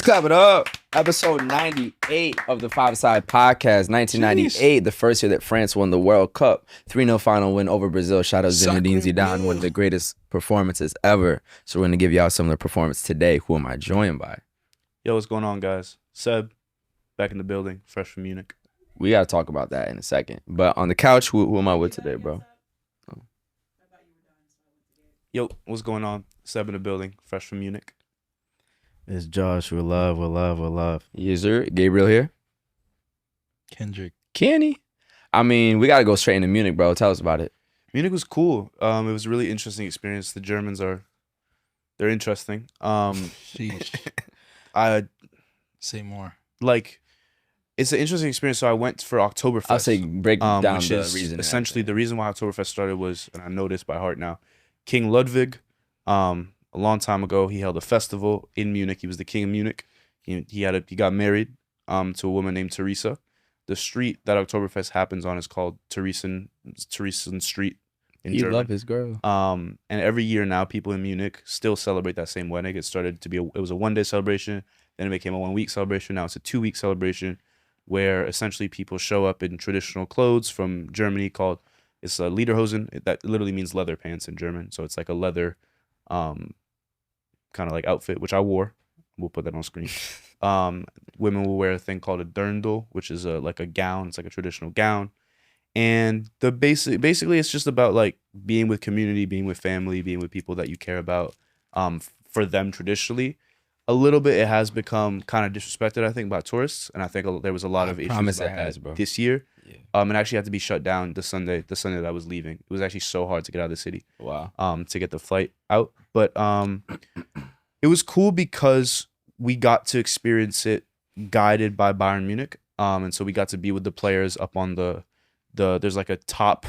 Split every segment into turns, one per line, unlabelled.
Clap it up. Episode 98 of the Five Side Podcast. 1998, the first year that France won the World Cup. 3-0 final win over Brazil. Shout out Zinedine Zidane, one of the greatest performances ever. So we're going to give y'all some of the performance today. Who am I joined by?
Yo, what's going on, guys? Seb, back in the building, fresh from Munich.
We got to talk about that in a second. But on the couch, who am I with today, bro? Oh.
Yo, what's going on? Seb in the building, fresh from Munich.
It's Josh. We love.
Yes, sir. Gabriel here.
Kendrick.
Kenny. I mean, we got to go straight into Munich, bro. Tell us about it.
Munich was cool. It was a really interesting experience. The Germans they're interesting.
Sheesh. Say more.
Like, it's an interesting experience. So I went for Oktoberfest.
I'll say break down
which
the
is
reason.
Essentially, the reason why Oktoberfest started was, and I know this by heart now, King Ludwig, a long time ago, he held a festival in Munich. He was the king of Munich. He got married to a woman named Teresa. The street that Oktoberfest happens on is called Theresian Street in German.
He loved his girl.
And every year now, people in Munich still celebrate that same wedding. It started to be it was a one-day celebration, then it became a 1-week celebration. Now it's a 2-week celebration, where essentially people show up in traditional clothes from Germany called it's a Lederhosen. That literally means leather pants in German. So it's like a leather kind of like outfit, which I wore. We'll put that on screen. Women will wear a thing called a dirndl, which is like a gown. It's like a traditional gown. And basically it's just about like being with community, being with family, being with people that you care about. For them traditionally, a little bit it has become kind of disrespected, I think, by tourists, and I think there was a lot of issues about that this year. Yeah. It actually had to be shut down the Sunday that I was leaving. It was actually so hard to get out of the city.
Wow.
To get the flight out, but it was cool because we got to experience it guided by Bayern Munich. And so we got to be with the players up on there's like a top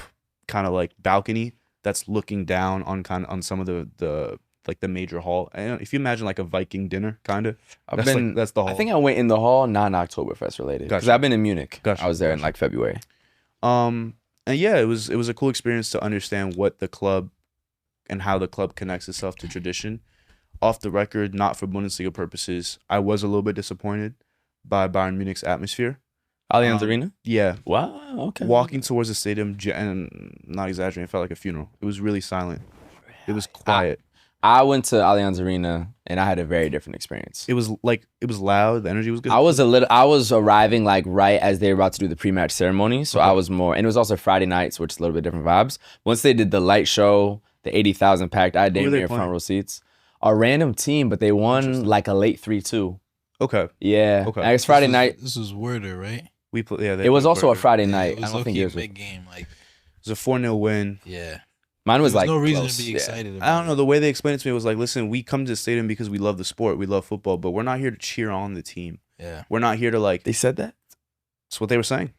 kind of like balcony that's looking down on some of the like the major hall. And if you imagine like a Viking dinner, kind of. That's the hall.
I think I went in the hall, non-Oktoberfest related, because I've been in Munich.
Gotcha.
I was there in like February.
And yeah, it was a cool experience to understand what the club and how the club connects itself to tradition. Off the record, not for Bundesliga purposes, I was a little bit disappointed by Bayern Munich's atmosphere.
Allianz Arena?
Yeah.
Wow, okay.
Walking towards the stadium, and not exaggerating, it felt like a funeral. It was really silent. It was quiet.
I went to Allianz Arena and I had a very different experience.
It was loud. The energy was good.
I was arriving like right as they were about to do the pre-match ceremony, so I was more, and it was also Friday nights, which is a little bit different vibes. Once they did the light show, the 80,000 packed, I had damn near front row seats. A random team, but they won like a late 3-2.
Okay.
Yeah.
Okay.
And it's Friday night.
This was Werder, right?
We put
it was also a Friday night.
It was
I don't think it was
a big game. Like
it was a 4-0 win.
Yeah.
Mine was like
no reason
close.
to be excited about
I don't know. The way they explained it to me was like, listen, we come to the stadium because we love the sport. We love football, but we're not here to cheer on the team.
Yeah.
We're not here to like.
They said that?
That's what they were saying.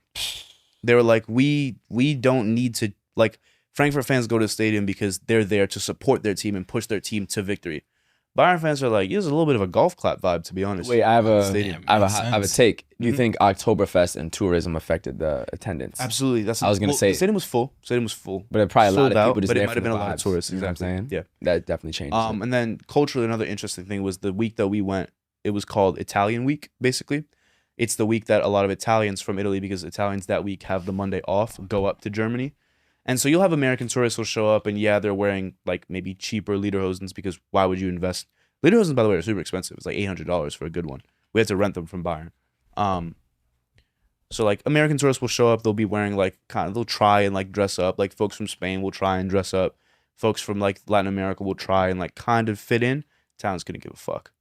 They were like, we don't need to, like, Frankfurt fans go to the stadium because they're there to support their team and push their team to victory. Bayern fans are like, there's a little bit of a golf clap vibe, to be honest.
Wait, I have a take. Do you
Mhm.
think Oktoberfest and tourism affected the attendance?
Absolutely.
I was gonna say
the stadium was full.
But it probably a lot of people just
but
there
it might have been a lot of tourists.
You know what I'm saying?
Yeah.
That definitely changed.
And then culturally, another interesting thing was the week that we went. It was called Italian Week. Basically, it's the week that a lot of Italians from Italy, because Italians that week have the Monday off, go up to Germany. And so you'll have American tourists who'll show up, and yeah, they're wearing like maybe cheaper Lederhosens, because why would you invest? Lederhosens, by the way, are super expensive. It's like $800 for a good one. We had to rent them from Bayern. So like American tourists will show up. They'll be wearing like they'll try and like dress up. Like folks from Spain will try and dress up. Folks from like Latin America will try and like kind of fit in. Towns couldn't give a fuck.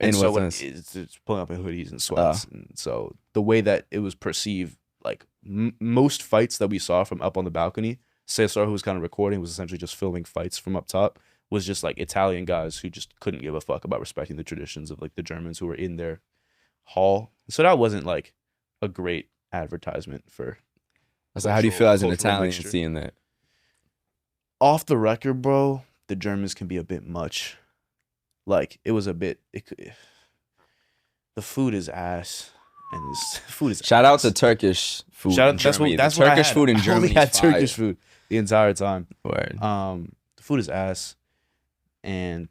And
in
so
what sense?
It's pulling up in hoodies and sweats. And so the way that it was perceived, like most fights that we saw from up on the balcony, Cesar, who was kind of recording, was essentially just filming fights from up top. Was just like Italian guys who just couldn't give a fuck about respecting the traditions of like the Germans who were in their hall. So that wasn't like a great advertisement for.
So how do you feel as an
cultural
Italian
mixture.
seeing that?
Off the record, bro, the Germans can be a bit much. Like it was a bit. The food is ass, and this food is.
Shout out to Turkish food.
Shout out.
In
That's
Germany.
what. That's
The
what
Turkish
I had.
food in
I
Germany.
only had
is fire.
Turkish food the entire time.
Word.
The food is ass, and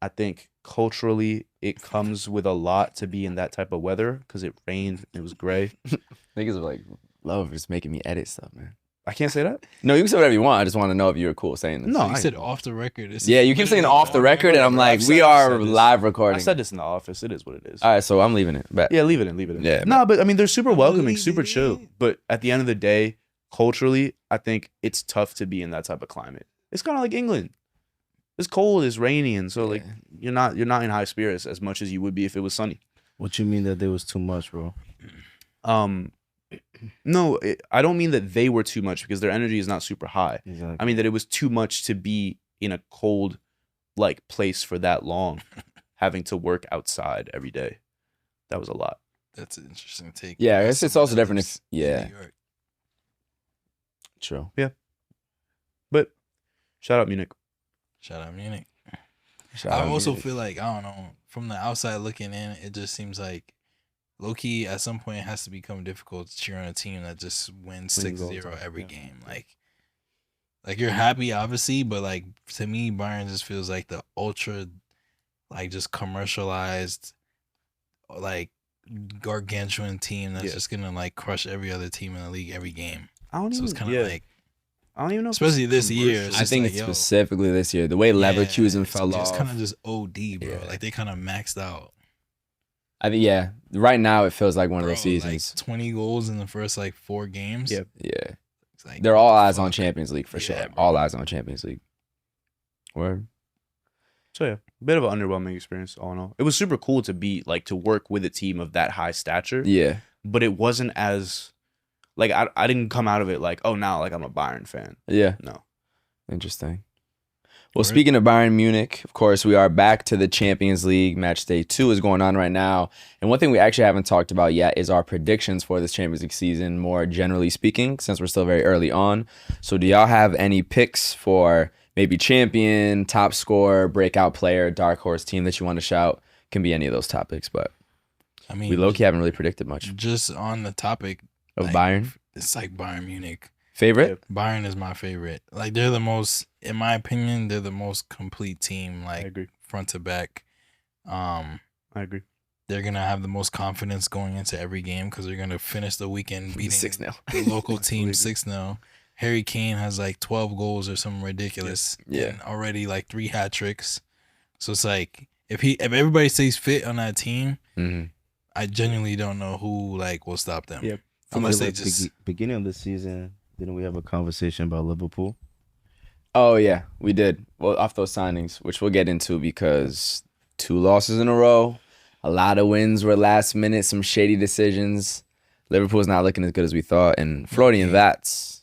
I think culturally, it comes with a lot to be in that type of weather because it rained. It was gray.
Niggas are like, love is making me edit stuff, man.
I can't say that.
No, you can say whatever you want. I just want to know if you're cool saying this.
No,
You
I-
said off the record.
Yeah, you keep saying off the record, and I'm like, we are live recording.
I said this in the office. It is what it is.
All right, so I'm leaving it. Bet.
Yeah, leave it in. Leave it in.
Yeah,
No, but I mean, they're super welcoming,
leave
super
it
chill.
in.
But at the end of the day, culturally, I think it's tough to be in that type of climate. It's kind of like England. It's cold, it's rainy, and so like you're not in high spirits as much as you would be if it was sunny.
What you mean that there was too much, bro?
No, I don't mean that they were too much because their energy is not super high.
Exactly.
I mean that it was too much to be in a cold, like place for that long, having to work outside every day. That was a lot.
That's an interesting take.
Yeah, I guess it's also different if
Lives in
yeah,
New York.
true.
But shout out Munich.
Shout out Munich.
Shout
I
out
also
Munich.
feel like, I don't know, from the outside looking in, it just seems like low-key at some point it has to become difficult to cheer on a team that just wins
Wins all the
6-0
time,
every
yeah.
game. Like you're happy, obviously, but like to me, Bayern just feels like the ultra, like just commercialized, like gargantuan team that's
Yeah.
just gonna like crush every other team in the league every game.
I don't
So
even.
it's kind of like,
I don't even know. if
especially
it's
this year,
commercial.
it's
I
just
think
like,
it's
yo,
specifically this year. The way Leverkusen fell
it's
off.
kind of just OD, bro.
Yeah.
Like they kind of maxed out.
I think right now it feels like one of
Bro,
those seasons.
like 20 goals in the first like 4 games.
Yep.
Yeah.
It's like,
They're
what
all
the
eyes on
fuck?
Champions League for
Yeah,
sure.
bro.
All eyes on Champions League. Word.
So yeah, a bit of an underwhelming experience. All in all, it was super cool to be like to work with a team of that high stature.
Yeah.
But it wasn't as like I didn't come out of it like, oh, now like I'm a Bayern fan.
Yeah.
No.
Interesting. Well,
Word.
speaking of Bayern Munich, of course, we are back to the Champions League. Match day 2 is going on right now. And one thing we actually haven't talked about yet is our predictions for this Champions League season, more generally speaking, since we're still very early on. So do y'all have any picks for maybe champion, top scorer, breakout player, dark horse team that you want to shout? Can be any of those topics, but
I mean,
we low-key haven't really predicted much.
just on the topic
Of
like,
Bayern?
It's like Bayern Munich.
Favorite?
Bayern is my favorite. Like they're the most, in my opinion, they're the most complete team.
I
Like
agree.
front to back.
I agree.
They're gonna have the most confidence going into every game because they're gonna finish the weekend beating
6-0.
the local team 6-0. Harry Kane has like 12 goals or something ridiculous.
Yeah.
And already like 3 hat tricks. So it's like if everybody stays fit on that team,
Mm-hmm.
I genuinely don't know who like will stop them.
Yep.
Unless they
Like,
just
beginning of the season, didn't we have a conversation about Liverpool?
Oh, yeah, we did. Well, off those signings, which we'll get into because 2 losses in a row, a lot of wins were last minute, some shady decisions. Liverpool's not looking as good as we thought. And Florian Vats,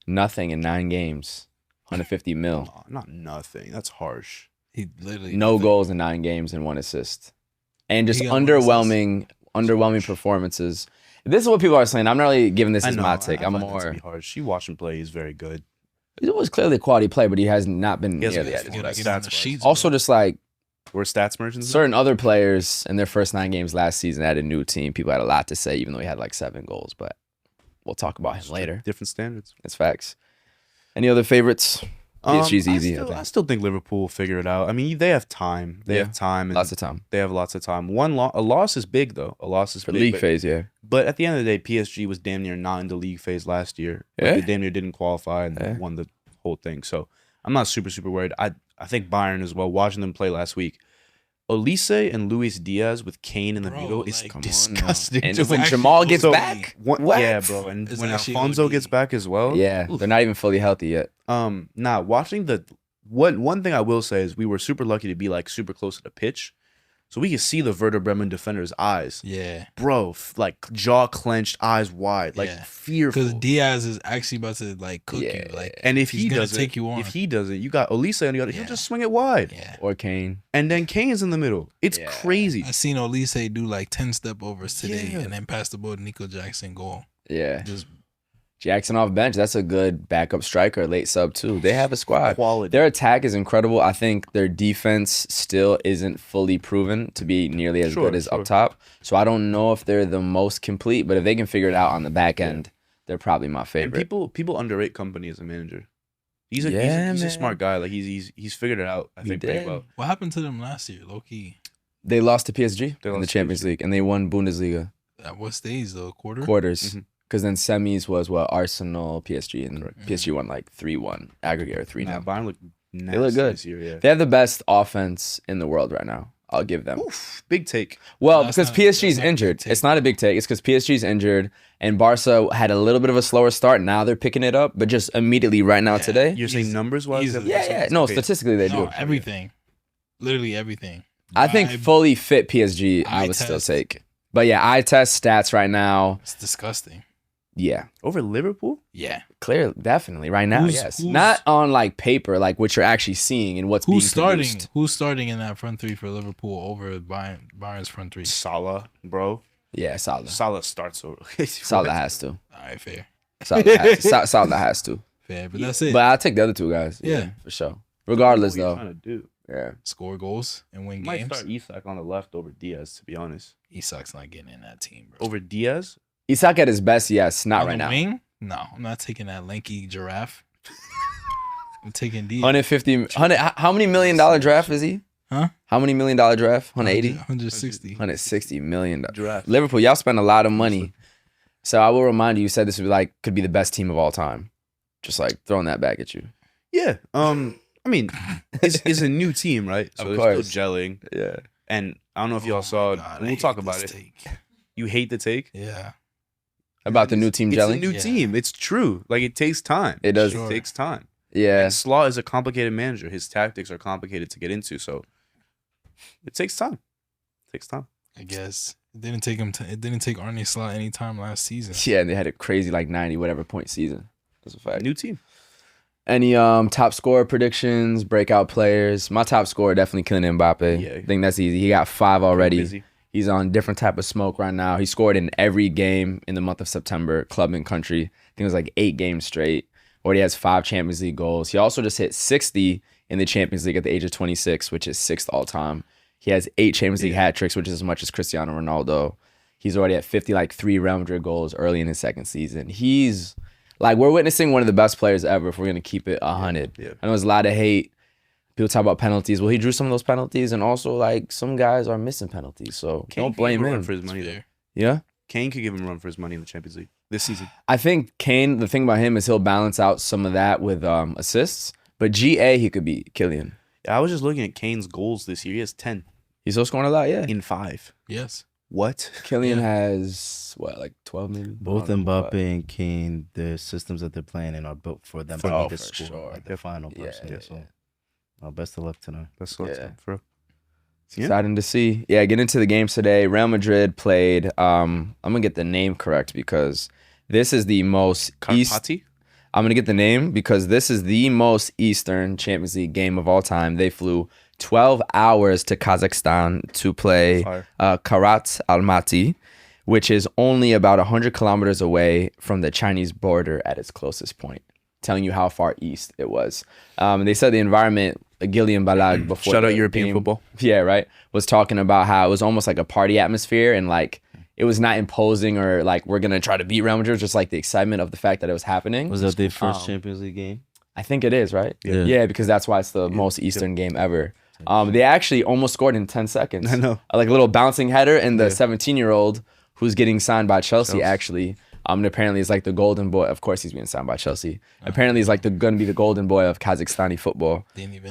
nothing in 9 games, 150 mil.
Oh, not nothing. That's harsh.
he literally
No
nothing.
goals in 9 games and 1 assist. And just
He got 1
underwhelming performances. This is what people are saying. I'm not really giving this
I
as
know.
my take.
I
I'm
find that to
more.
be harsh. You watch him play. He's very good.
It was clearly a quality play, but he has not been
He hasn't
nearly
been
at his
Get,
best.
get on the
Stats-wise.
sheets.
Also,
bro.
just like
We're stats merchants.
certain other players in their first 9 games last season had a new team. People had a lot to say, even though he had like 7 goals. But we'll talk about him later.
Different standards.
It's facts. Any other favorites? PSG's easy.
I still think Liverpool will figure it out. I mean, they have time. They
Yeah.
have time. And
Lots of time
They have lots of time. A loss is big though. A loss is
for
big.
league
but,
phase. Yeah,
but at the end of the day, PSG was damn near not in the league phase last year. Like,
Yeah?
they damn near didn't qualify and
Yeah.
won the whole thing. So I'm not super worried. I think Bayern as well. Watching them play last week, Olise and Luis Diaz with Kane in the
Bro,
middle is
like,
come on now.
disgusting.
And
to
when
watch.
Jamal gets
So,
back,
What?
what?
Yeah, bro. And
It's
when
actually
Alfonso
OD.
gets back as well.
Yeah,
oof.
they're not even fully healthy yet.
Nah, watching the one thing I will say is we were super lucky to be like super close to the pitch. So we could see the Werder Bremen defender's eyes.
Yeah.
Bro, like jaw clenched, eyes wide, like
Yeah.
fearful.
Because Diaz is actually about to like cook you.
Yeah.
Like,
And if
he's
he
gonna
does
take
it,
you on.
if he does it, you got Olise on the other. He'll
Yeah.
just swing it wide.
yeah.
Or Kane.
And then Kane's in the middle. It's
Yeah.
crazy.
I seen Olise do like 10 step overs today
Yeah.
and then pass the ball to Nico Jackson goal.
Yeah,
Just
Jackson off bench. That's a good backup striker, late sub too. They have a squad.
Quality.
Their attack is incredible. I think their defense still isn't fully proven to be nearly as
Sure,
good as
sure.
up top. So I don't know if they're the most complete, but if they can figure it out on the back end, they're probably my
And
favorite.
people underrate Company as a manager. He's a smart guy. Like he's figured it out. I think pretty well.
What happened to them last year, low key?
They lost to PSG
They
in
lost
the
to
Champions
PSG.
League, and they won Bundesliga
At what stage though? Quarters.
quarters. Because then semis was Arsenal, PSG, and PSG won like 3-1 aggregate or 3-0.
Nah, Bayern look nasty
They look good
this year. Yeah.
They have the best offense in the world right now. I'll give them.
Oof, big take.
Well,
That's
because
not-
PSG's
that's not a big
injured.
take.
It's not a big take. It's because PSG's injured, and Barca had a little bit of a slower start. Now they're picking it up, but just immediately right now today.
You're saying numbers wise?
easily.
Yeah. No, statistically they
No,
do.
everything. Literally everything.
I think
Vibe,
fully fit PSG, I
eye
would still
test.
take. But yeah, eye test stats right now.
It's disgusting.
Yeah,
Over Liverpool?
Yeah.
clearly, definitely right now. Yes,
who's-
not on like paper, like what you're actually seeing and what's being
Who's starting?
produced.
Who's starting in that front three for Liverpool over Bayern's front three?
Salah, bro.
Yeah, Salah.
Salah starts over.
Salah has to.
All right, fair,
Salah has to.
fair, but that's it.
But I'll take the other two guys.
Yeah.
for sure. Regardless,
What are you
though.
trying to do?
Yeah.
Score goals and win
Might
games.
start Isak on the left over Diaz, to be honest.
Isak's not getting in that team, bro.
Over Diaz?
Isak at his best, yes. Not
On
right
the
now.
wing? No, I'm not taking that lanky giraffe. I'm taking D.
150. How many $1 million draft is he?
Huh?
How many $1 million draft? 180?
160.
$160 million.
Draft.
Liverpool, y'all spend a lot of money. So I will remind you, you said this would be like could be the best team of all time. Just like throwing that back at you.
Yeah. I mean, it's a new team, right? So
Of
they're
course.
still gelling.
Yeah.
And I don't know if y'all
Oh
saw
my
it.
God,
We'll
I
talk
hate
about
this
it.
take.
You hate the take?
Yeah.
About the new team
It's a
gelling?
new
Yeah.
team. It's true. Like, it takes time.
It does.
Sure.
It takes time.
Yeah.
And Slaw is a complicated manager. His tactics are complicated to get into, so it takes time. It takes time.
I guess it didn't take him. It didn't take Arne Slot any time last season.
Yeah, and they had a crazy like 90 whatever point season. That's a fact.
New team.
Any top scorer predictions, breakout players? My top scorer definitely Kylian Mbappe.
Yeah.
I think that's easy. He got 5 already.
Busy.
He's on different type of smoke right now. He scored in every game in the month of September, club and country. I think it was like 8 games straight. Already has 5 Champions League goals. He also just hit 60 in the Champions League at the age of 26, which is 6th all time. He has 8 Champions League hat tricks, which is as much as Cristiano Ronaldo. He's already at 50, like 3 Real Madrid goals early in his second season. He's like, we're witnessing one of the best players ever if we're going to keep it 100.
Yeah.
I know there's a lot of hate. People talk about penalties. Well, he drew some of those penalties, and also, like, some guys are missing penalties, so
Kane
don't
could
blame
give him a run
him.
for his money. Though.
Fair.
Yeah?
Kane could give him a run for his money in the Champions League this season.
I think Kane, the thing about him is he'll balance out some of that with assists, but GA, he could be Kylian.
Yeah, I was just looking at Kane's goals this year. He has 10
He's still scoring a lot, yeah.
in 5.
Yes.
What?
Kylian
Yeah.
has, what, like 12 maybe?
Both
I don't know,
Mbappe and Kane, the systems that they're playing in are built for them to
Oh,
be the
for
score,
sure.
like the final
Yeah,
person.
yeah,
So, best of luck tonight.
That's what's
Yeah.
up, bro.
It's exciting to see. Yeah, get into the games today. Real Madrid played, I'm going to get the name correct because this is the most east.
Carpati?
I'm going to get the name because this is the most Eastern Champions League game of all time. They flew 12 hours to Kazakhstan to play
Fire.
Karat Almaty, which is only about 100 kilometers away from the Chinese border at its closest point, telling you how far east it was. They said the environment, Gillian Balag, before
Shout out
the
European
game-
football.
Yeah, right. Was talking about how it was almost like a party atmosphere and like it was not imposing or like we're gonna try to beat Real Madrid, just like the excitement of the fact that it was happening.
Was that their first
Um,
Champions League game?
I think it is, right?
Yeah.
Yeah, because that's why it's the most Eastern game ever. They actually almost scored in 10 seconds.
I know.
Like a little bouncing header, and the 17-year-old who's getting signed by Chelsea actually. And apparently is like the golden boy. Of course, he's being signed by Chelsea. Apparently, he's like gonna be the golden boy of Kazakhstani football.
Didn't even.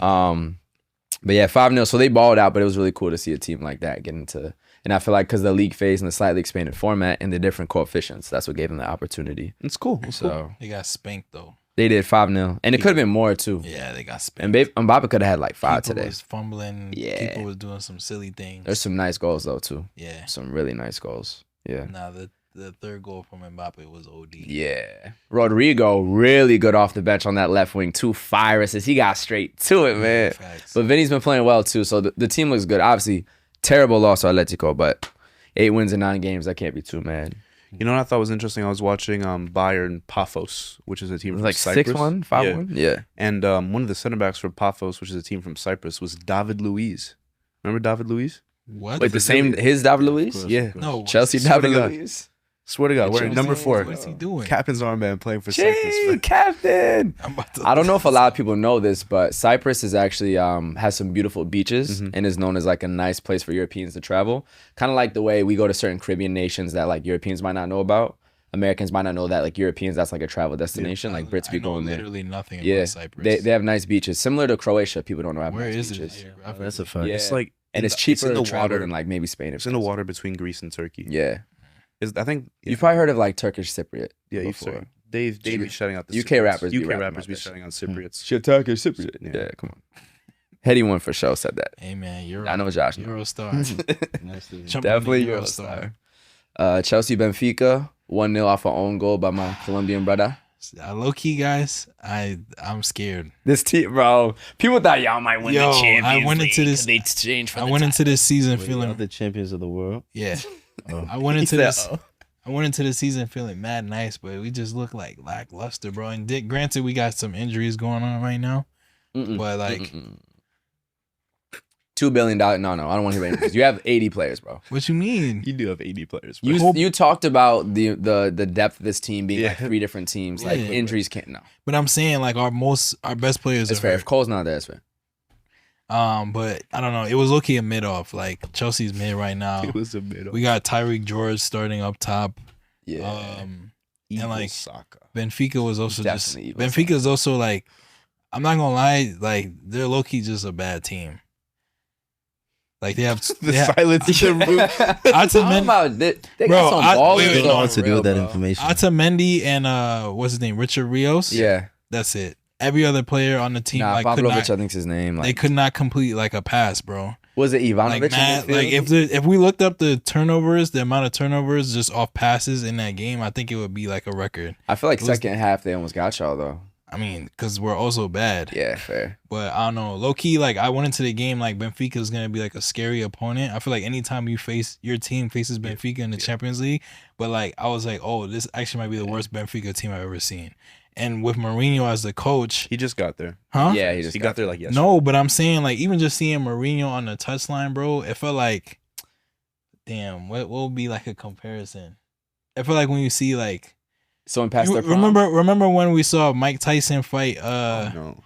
But yeah, 5-0. So they balled out, but it was really cool to see a team like that get into. And I feel like because the league phase and the slightly expanded format and the different coefficients, that's what gave them the opportunity.
It's cool. It's cool.
So
They got spanked though.
they did 5-0, and it could have been more too.
Yeah, they got
And
spanked.
Mbappe could have had like 5
People
today.
was fumbling.
Yeah.
People was doing some silly things.
There's some nice goals though too.
Yeah.
Some really nice goals. Yeah.
Now the third goal from Mbappe was OD.
Yeah. Rodrigo really good off the bench on that left wing. 2 fire assists. He got straight to it, man.
Facts.
But Vinny's been playing well too. So the team looks good. Obviously, terrible loss to Atletico, but 8 wins in 9 games. That can't be too mad.
You know what I thought was interesting? I was watching Bayern Paphos, which is a team from
Like
Cyprus.
6-1, 5-1. Yeah.
And one of the center backs for Paphos, which is a team from Cyprus, was David Luiz. Remember David Luiz?
What?
Wait, his David Luiz?
Yeah.
No.
Chelsea
Swear to
David
God.
Luiz.
Swear to God, we're
Chelsea.
number 4.
What is he doing?
Captain's armband playing for Cyprus.
Gee,
Bro.
Captain.
I'm about to
I don't know if a lot of people know this, but Cyprus is actually has some beautiful beaches and is known as like a nice place for Europeans to travel. Kind of like the way we go to certain Caribbean nations that like Europeans might not know about. Americans might not know that like Europeans, that's like a travel destination. Like Brits be going there.
Literally nothing
Yeah,
about Cyprus.
they have nice beaches, similar to Croatia. People don't know about
Where
nice
is
beaches.
it?
Oh, that's a fact.
Yeah.
It's like
And it's
in
cheaper
the
to travel
water
than like maybe Spain.
It's in the water between Greece and Turkey.
Yeah,
I think
you've probably heard of like Turkish Cypriot.
yeah.
before.
They be shouting out the
UK
Cypriots.
rappers be
UK
rapping
rappers
about
be
that
shouting out Cypriots.
Shit, Turkish Cypriot.
Yeah.
Yeah, come on. Heady one for sure said that.
Hey man, you're
I know Josh.
Eurostar.
Nice to meet you.
Jump on the
Definitely Eurostar. Chelsea Benfica 1-0 off an own goal by my Colombian brother.
Low key, guys, I'm scared.
This team, bro. People thought y'all might win
Yo,
the Champions
I went
League
into this.
'cause they changed for
I
the
went into this season
Wait,
feeling.
y'all the champions of the world.
Yeah,
Oh.
I went into
He said,
this. I went into the season feeling mad nice, but we just look like lackluster, bro. And granted, we got some injuries going on right now, but like,
$2 billion. No, I don't want to hear about it. You have 80 players, bro.
what you mean?
You do have 80 players. Bro.
You talked about the depth of this team being like
Yeah.
3 different teams. Like
Yeah.
injuries can't. No,
But I'm saying like our best players
it's
are
fair.
hurt.
If Cole's not there, it's fair.
But I don't know. It was low-key a mid-off. Like Chelsea's mid right now.
It was a middle.
We got Tyreek George starting up top.
Yeah.
Evil
like,
Saka.
Benfica was also
Definitely evil
Benfica is also like, I'm not gonna lie, like they're low-key just a bad team. Like they have
The silence in the room.
They
Bro,
got some
I-
balls.
wait,
I
wait,
don't know
though.
what to do with that information.
Otamendi and what's his name, Richard Rios.
Yeah.
That's it. Every other player on the team
Nah,
like could
Pavlovic,
not,
I think's his name.
they
Like,
could not complete like a pass, bro.
was it
Like
Ivanovic?
mad, like if we looked up the turnovers, the amount of turnovers just off passes in that game, I think it would be like a record.
I feel like
it was-
second half they almost got y'all though.
I mean, because we're also bad.
Yeah, fair.
But I don't know. Low key, like I went into the game like Benfica is gonna be like a scary opponent. I feel like anytime your team faces Benfica in the Champions League, but like I was like, oh, this actually might be the worst Benfica team I've ever seen. And with Mourinho as the coach,
He just got there.
huh?
Yeah,
He got there like yesterday.
No, but I'm saying like even just seeing Mourinho on the touchline, bro, it felt like, damn, what would be like a comparison? I feel like when you see like,
Someone passed their
remember when we saw Mike Tyson fight
No.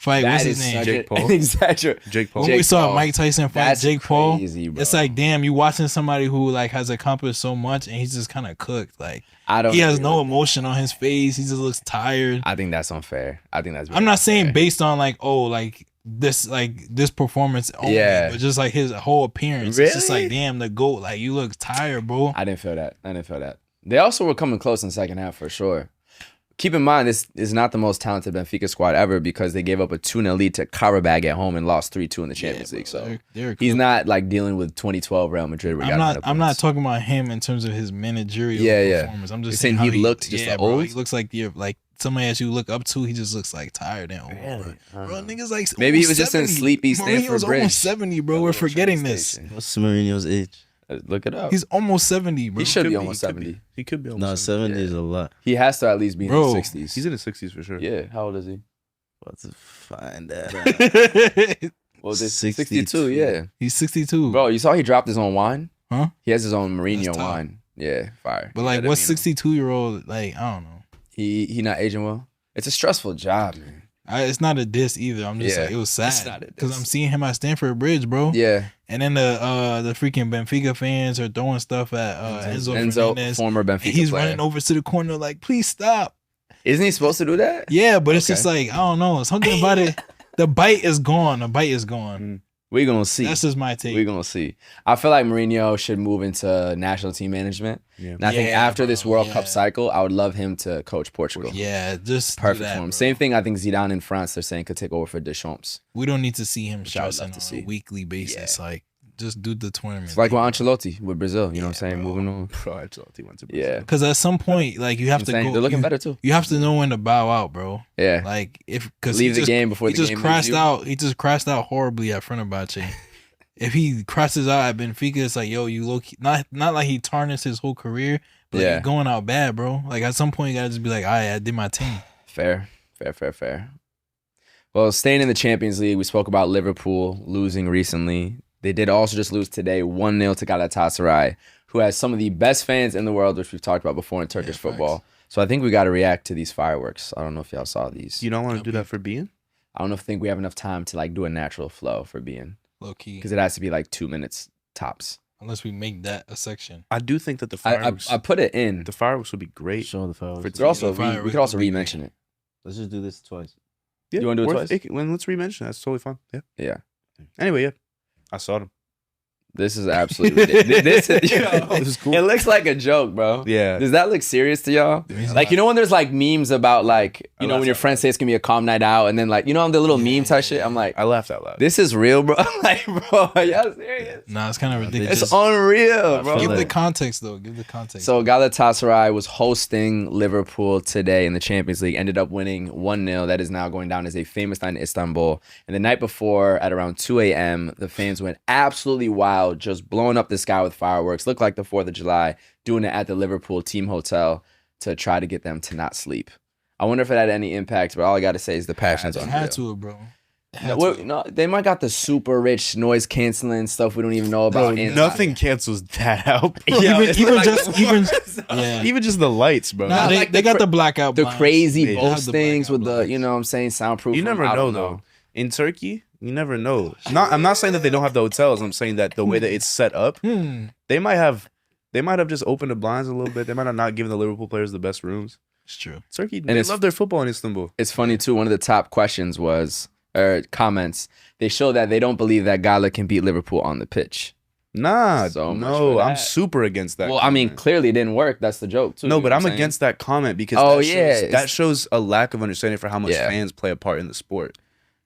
what's his name?
Jake Paul.
Jake Paul.
When we saw
Paul.
Mike Tyson fight
That's
Jake Paul,
crazy, bro.
it's like, damn, you watching somebody who like has accomplished so much and he's just kind of cooked. Like
I don't.
he has
agree
no
with that.
emotion on his face. He just looks tired.
I think that's unfair. I think that's.
I'm not saying
unfair.
based on like, oh, like this performance only,
Yeah.
but just like his whole appearance. It's just
Really?
like, damn, the GOAT, like you look tired, bro.
I didn't feel that. They also were coming close in the second half for sure. Keep in mind, this is not the most talented Benfica squad ever because they gave up a 2-0 lead to Karabag at home and lost 3-2 in the Champions League. So
They're
he's
cooked.
not like dealing with 2012 Real Madrid. Where
I'm not talking about him in terms of his managerial
Yeah.
performance. I'm just
You're
saying
saying
how
he looked just
bro,
old?
He looks like somebody that you look up to. He just looks like tired and old. Bro, niggas like
Maybe he
almost
was just in
70.
sleepy Stanford
Mourinho's
Bridge.
almost 70, bro. We're forgetting this.
What's Mourinho's age?
Look it up.
He's almost 70, bro.
He should be almost 70.
He could be
No,
almost
70 is a lot.
He has to at least be in
Bro,
his 60s.
He's in his 60s for sure.
Yeah. How old is he?
About to find that out.
Well, this
62.
62. Yeah.
He's 62.
Bro, you saw he dropped his own wine?
Huh?
He has his own
That's
Mourinho
tough.
wine. Yeah, fire.
But like,
Yeah,
what
you know.
62-year-old, like, I don't know.
He not aging well? It's a stressful job, man.
It's not a diss either. I'm just
Yeah,
like, it was
it's
sad
not a diss.
because I'm seeing him at Stanford Bridge, bro.
Yeah.
And then the freaking Benfica fans are throwing stuff at Enzo Fernandez.
former Benfica
And he's
player.
running over to the corner like, please stop.
Isn't he supposed to do that?
Yeah, but it's
Okay.
just like, I don't know. Something about it. The bite is gone. The bite is gone.
We're going to see.
That's just my take.
We're going to see. I feel like Mourinho should move into national team management.
Yeah.
And I think
Yeah,
after this
bro,
World
yeah.
Cup cycle, I would love him to coach Portugal.
Yeah, just do
Perfect
that,
for him.
bro.
Same thing I think Zidane in France, they're saying, could take over for Deschamps.
We don't need to see him
Which I would
stressing
love to
on
see.
a weekly basis. Like, just do the tournament.
It's like with Ancelotti with Brazil. You know what I'm
Yeah,
saying?
bro.
Moving on.
Bro, I thought he went to Brazil.
Yeah.
Because at some point, like, you have to
Insane.
go.
They're looking
you,
better too.
You have to know when to bow out, bro.
Yeah.
Like, because
Leave the game before
he
the
just
game
crashed
leaves you.
out. He just crashed out horribly at Fenerbahce. If he crashes out at Benfica, it's like, yo, you look not like he tarnished his whole career, but
Yeah.
you're going out bad, bro. Like at some point, you gotta just be like, all right, I did my team.
Fair. Well, staying in the Champions League, we spoke about Liverpool losing recently. They did also just lose today, 1-0 to Galatasaray. who has some of the best fans in the world, which we've talked about before in Turkish football. So I think we got to react to these fireworks. I don't know if y'all saw these.
You don't want to do that for being?
I don't think we have enough time to like do a natural flow for being.
Low key.
Because it has to be like 2 minutes tops.
Unless we make that a section.
I do think that the fireworks.
I put it in.
The fireworks would be great.
Show the fireworks.
We could also re-mention it.
Let's just do this twice.
Yeah,
You wanna do it twice?
Let's re-mention. That's totally fine. Yeah.
Yeah.
Anyway, yeah, I saw them.
This is absolutely ridiculous.
This is cool.
It looks like a joke, bro.
Yeah.
Does that look serious to y'all? Like, you know when there's like memes about like, you know, when your friends say it's gonna be a calm night out and then like, you know, on the little meme type shit, I'm like,
I laughed out loud.
this is real, bro. Like, bro, are y'all serious?
Nah, it's kind of ridiculous.
It's unreal, bro.
Give the context, though. Give the context.
So Galatasaray was hosting Liverpool today in the Champions League, ended up winning 1-0. That is now going down as a famous night in Istanbul. And the night before, at around 2 a.m., the fans went absolutely wild, just blowing up the sky with fireworks. Looked like the 4th of July, doing it at the Liverpool team hotel to try to get them to not sleep. I wonder if it had any impact, but all I got to say is the passion's
it
unreal.
had to, bro.
No, they might got the super rich noise canceling stuff we don't even know about.
Bro, nothing cancels that out. Bro. Even just the lights, bro.
Nah, they got the blackout.
The
blinds.
crazy
They
Bose
have the
things with
blackout
the,
blinds.
you know what I'm saying, soundproof.
You never know though. In Turkey, you never know. I'm not saying that they don't have the hotels. I'm saying that the way that it's set up, they might have just opened the blinds a little bit. They might have not given the Liverpool players the best rooms.
It's true.
Turkey, they love their football in Istanbul.
It's funny too. One of the top questions was, or comments, they show that they don't believe that Gala can beat Liverpool on the pitch.
Nah,
So much
no,
for
I'm
that.
super against that.
Well, I mean,
comment.
clearly it didn't work. That's the joke too.
No,
you
but
know
I'm
what saying?
against that comment because
Oh,
that
yeah,
shows a lack of understanding for how much
Yeah.
fans play a part in the sport.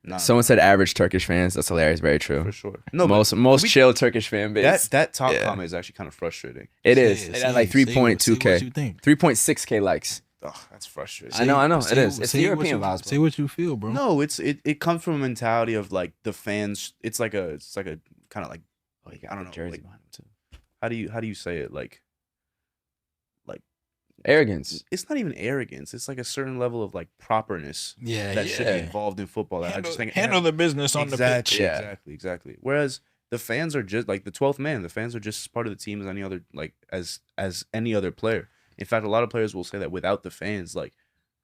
Nah,
Someone said average Turkish fans. That's hilarious. Very true.
for sure. No,
most
we-
chill Turkish fan base.
that top
Yeah.
comment is actually kind of frustrating.
It is.
Say
It had like 3.2K,
Say what you think.
3.6K likes.
Oh, that's frustrating.
I know.
Say-
It is. It's
say
the
what
European
you-
vibes.
Say what you feel, bro.
No, it comes from a mentality of like the fans. It's like a kind of like
Oh, you got
I don't
the
know,
jersey
like-
behind him too.
how do you say it like
Arrogance.
it's not even arrogance. It's like a certain level of like properness
Yeah,
that should be
yeah.
involved in football. That I just think
handle the business on the pitch.
Yeah.
Exactly. Whereas the fans are just like the 12th man. The fans are just as part of the team as any other as any other player. In fact, a lot of players will say that without the fans, like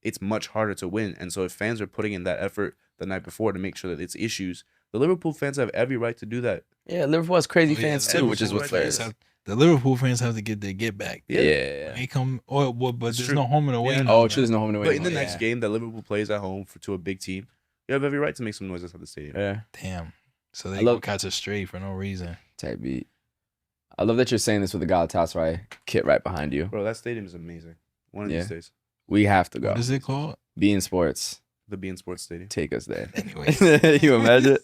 it's much harder to win. And so if fans are putting in that effort the night before to make sure that it's issues, the Liverpool fans have every right to do that.
Yeah, Liverpool has crazy
Oh, yeah,
fans
the
too, which is
Liverpool
what's hilarious.
fans The Liverpool fans have to get their get back.
Yeah.
They come, but there's
true.
no home and away.
Yeah.
now,
Oh, true. There's no home and away.
But in the
anymore.
next game that Liverpool plays at home to a big team, you have every right to make some noise outside the stadium.
Yeah.
Damn. So
I
they
love-
go catch a stray for no reason.
Type beat. I love that you're saying this with the Galatasaray kit right behind you.
Bro, that stadium is amazing. One of
Yeah.
these days.
We have to go.
What is it called?
Being Sports,
The BN Sports Stadium.
take us there.
Anyways.
You imagine?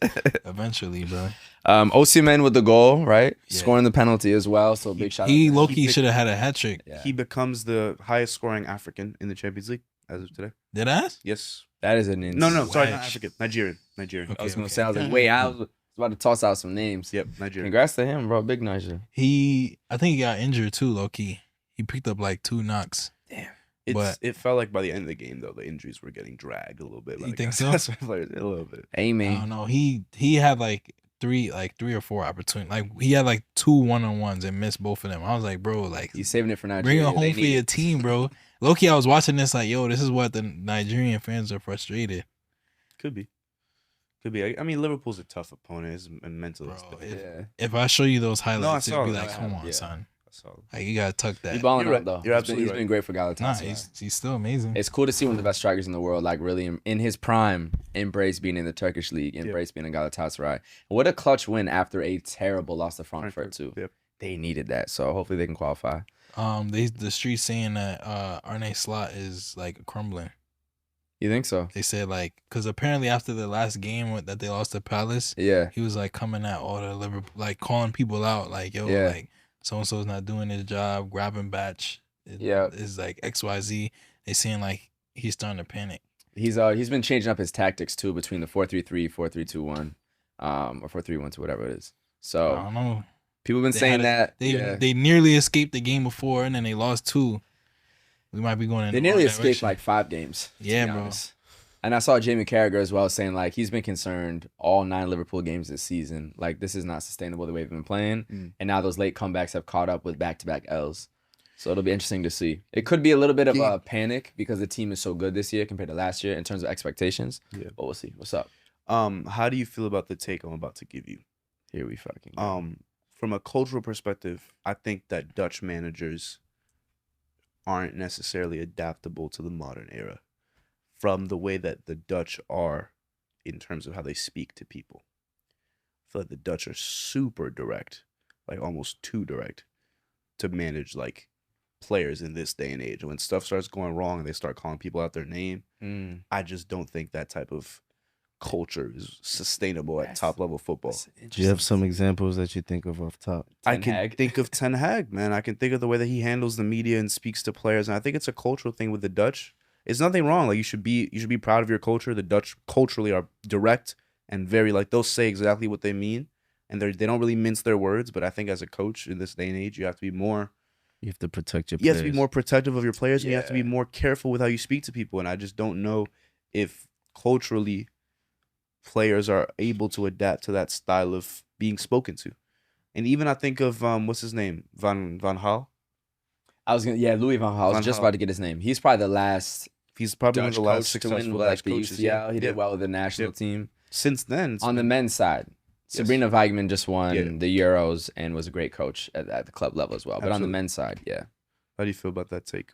Eventually, bro.
Osimhen with the goal, right?
Yeah.
Scoring the penalty as well. So big shout
He
out.
low-key should have had a hat trick.
Yeah.
He becomes the highest scoring African in the Champions League as of today.
Did I?
Yes.
That is an
No, sorry, not
Wedge.
African. Nigerian.
I was
Okay,
gonna
okay.
say, I was like, wait, I was about to toss out some names.
Yep, Nigerian.
Congrats to him, bro. Big Niger.
I think he got injured too, low-key. He picked up like 2 knocks. But-
It felt like by the end of the game though, the injuries were getting dragged a little bit.
You
Like,
think so?
that's my players a little bit.
I
Amen.
don't know. He had like three or four opportunities. Like he had like 2 1-on-1s and missed both of them. I was like, bro, like
He's saving it for
bring
Nigeria.
it home
They
for
need
your
it.
team, bro. Low-key, I was watching this like, yo, this is what the Nigerian fans are frustrated.
Could be. I mean, Liverpool's a tough opponent. It's a mental.
Bro,
Yeah.
If I show you those highlights,
saw
it'd be
it.
like,
I
come
have,
on,
yeah.
son.
So
Like you gotta tuck that.
He's balling
You're
out
right.
though.
You're
He's
absolutely
been great for
Nah,
Galatasaray.
he's still amazing.
It's cool to see one of the best strikers in the world, like really in his prime, embrace being in the Turkish league, embrace being in Galatasaray. What a clutch win after a terrible loss to Frankfurt too.
Yep.
They needed that, so hopefully they can qualify.
The street saying that Arne Slot is like crumbling.
You think so?
They said like, because apparently after the last game that they lost to Palace,
Yeah.
he was like coming at all the Liverpool, like calling people out, like yo,
Yeah.
like so and so's not doing his job, grabbing batch.
Yeah.
Is like XYZ. They saying like he's starting to panic.
He's been changing up his tactics too between the 4-3-3, 4-3-2-1, or 4-3-1-2, whatever it is.
I
So
don't know.
people have been
They
saying
had
that
They nearly escaped the game before, and then they lost 2. We might be going in
they
the
nearly
wrong
escaped
direction.
like 5 games. to
Yeah,
be
bro.
honest. And I saw Jamie Carragher as well saying like he's been concerned all 9 Liverpool games this season. Like this is not sustainable the way we've been playing. And now those late comebacks have caught up with back-to-back L's. So it'll be interesting to see. It could be a little bit of a panic because the team is so good this year compared to last year in terms of expectations. Yeah. But we'll see. What's up?
How do you feel about the take I'm about to give you?
Here we fucking go.
From a cultural perspective, I think that Dutch managers aren't necessarily adaptable to the modern era from the way that the Dutch are in terms of how they speak to people. I feel like the Dutch are super direct, like almost too direct to manage like players in this day and age. And when stuff starts going wrong and they start calling people out their name, I just don't think that type of culture is sustainable at top level football.
Do you have some examples that you think of off top?
I can think of Ten Hag, man. I can think of the way that he handles the media and speaks to players, and I think it's a cultural thing with the Dutch. It's nothing wrong. Like you should be proud of your culture. The Dutch culturally are direct and very like they'll say exactly what they mean, and they don't really mince their words. But I think as a coach in this day and age, you have to be more.
You have to protect your players.
You have to be more protective of your players, and you have to be more careful with how you speak to people. And I just don't know if culturally players are able to adapt to that style of being spoken to. And even I think of what's his name, Van Gaal.
Louis Van Gaal. I was just about to get his name. He's probably the last.
He's probably one of the last
to
successful
win like the
coaches.
UCL. He did well with the national team.
Since then,
on the men's side, Sabrina Weigman just won the Euros and was a great coach at the club level as well. But on the men's side,
How do you feel about that take?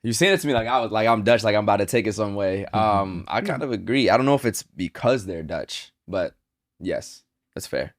You're saying it to me like I'm Dutch, like I'm about to take it some way. I kind of agree. I don't know if it's because they're Dutch, but yes, that's fair.